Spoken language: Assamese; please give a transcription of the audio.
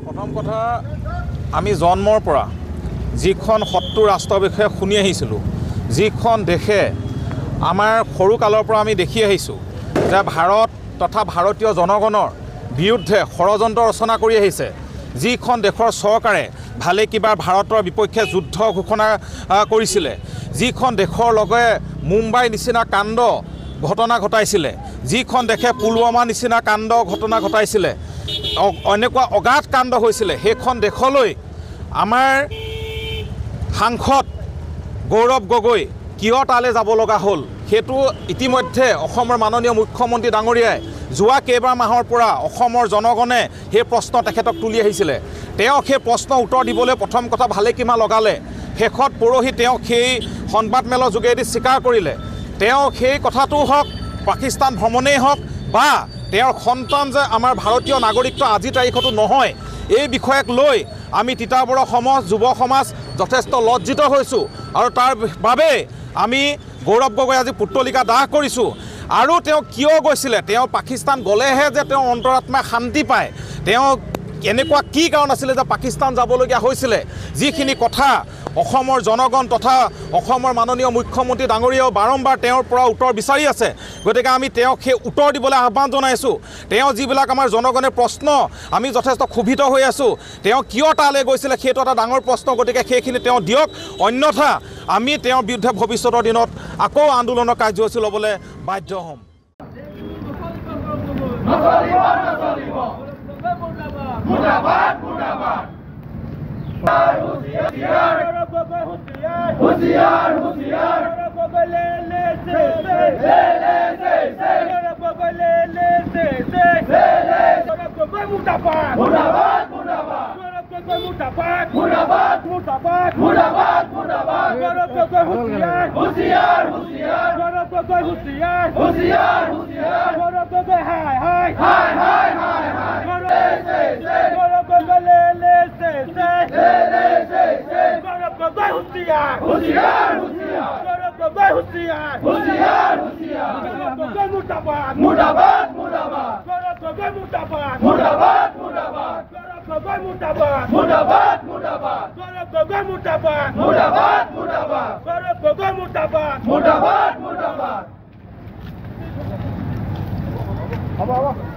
প্ৰথম কথা আমি জন্মৰ পৰা যিখন শত্ৰু ৰাষ্ট্ৰৰ বিষয়ে শুনি আহিছিলোঁ, যিখন দেশে আমাৰ সৰু কালৰ পৰা আমি দেখি আহিছোঁ যে ভাৰত তথা ভাৰতীয় জনগণৰ বিৰুদ্ধে ষড়যন্ত্ৰ ৰচনা কৰি আহিছে, যিখন দেশৰ চৰকাৰে ভালে কিবা ভাৰতৰ বিপক্ষে যুদ্ধ ঘোষণা কৰিছিলে, যিখন দেশৰ লগে মুম্বাই নিচিনা কাণ্ড ঘটনা ঘটাইছিলে, যিখন দেশে পুলৱামা নিচিনা কাণ্ড ঘটনা ঘটাইছিলে, এনেকুৱা অগাধ কাণ্ড হৈছিলে, সেইখন দেশলৈ আমাৰ সাংসদ গৌৰৱ গগৈ কিয় তালৈ যাব লগা হ'ল সেইটো ইতিমধ্যে অসমৰ মাননীয় মুখ্যমন্ত্ৰী ডাঙৰীয়াই যোৱা কেইবাৰ মাহৰ পৰা অসমৰ জনগণে সেই প্ৰশ্ন তেখেতক তুলি আহিছিলে। তেওঁ সেই প্ৰশ্ন উত্তৰ দিবলৈ প্ৰথম কথা ভালে কিমান লগালে, শেষত পৰহি তেওঁ সেই সংবাদমেলৰ যোগেদি স্বীকাৰ কৰিলে। তেওঁ সেই কথাটো হওক, পাকিস্তান ভ্ৰমণেই হওক বা তেওঁৰ সন্তান যে আমাৰ ভাৰতীয় নাগৰিকত্ব আজিৰ তাৰিখতো নহয়, এই বিষয়ক লৈ আমি তিতাবৰৰ সমাজ যুৱ সমাজ যথেষ্ট লজ্জিত হৈছোঁ আৰু তাৰ বাবে আমি গৌৰৱ গগৈ আজি পুতলিকা দাহ কৰিছোঁ। আৰু তেওঁ কিয় গৈছিলে, তেওঁ পাকিস্তান গ'লেহে যে তেওঁ অন্তৰাত্মাই শান্তি পায়, তেওঁ এনেকুৱা কি কাৰণ আছিলে যে পাকিস্তান যাবলগীয়া হৈছিলে, যিখিনি কথা অসমৰ জনগণ তথা অসমৰ মাননীয় মুখ্যমন্ত্ৰী ডাঙৰীয়াও বাৰম্বাৰ তেওঁৰ পৰা উত্তৰ বিচাৰি আছে। গতিকে আমি তেওঁক সেই উত্তৰ দিবলৈ আহ্বান জনাইছোঁ। তেওঁ যিবিলাক আমাৰ জনগণে প্ৰশ্ন, আমি যথেষ্ট ক্ষোভিত হৈ আছোঁ, তেওঁ কিয় তালৈ গৈছিলে সেইটো এটা ডাঙৰ প্ৰশ্ন। গতিকে সেইখিনি তেওঁ দিয়ক, অন্যথা আমি তেওঁৰ বিৰুদ্ধে ভৱিষ্যতৰ দিনত আকৌ আন্দোলনৰ কাৰ্যসূচী ল'বলৈ বাধ্য হ'ম। Apa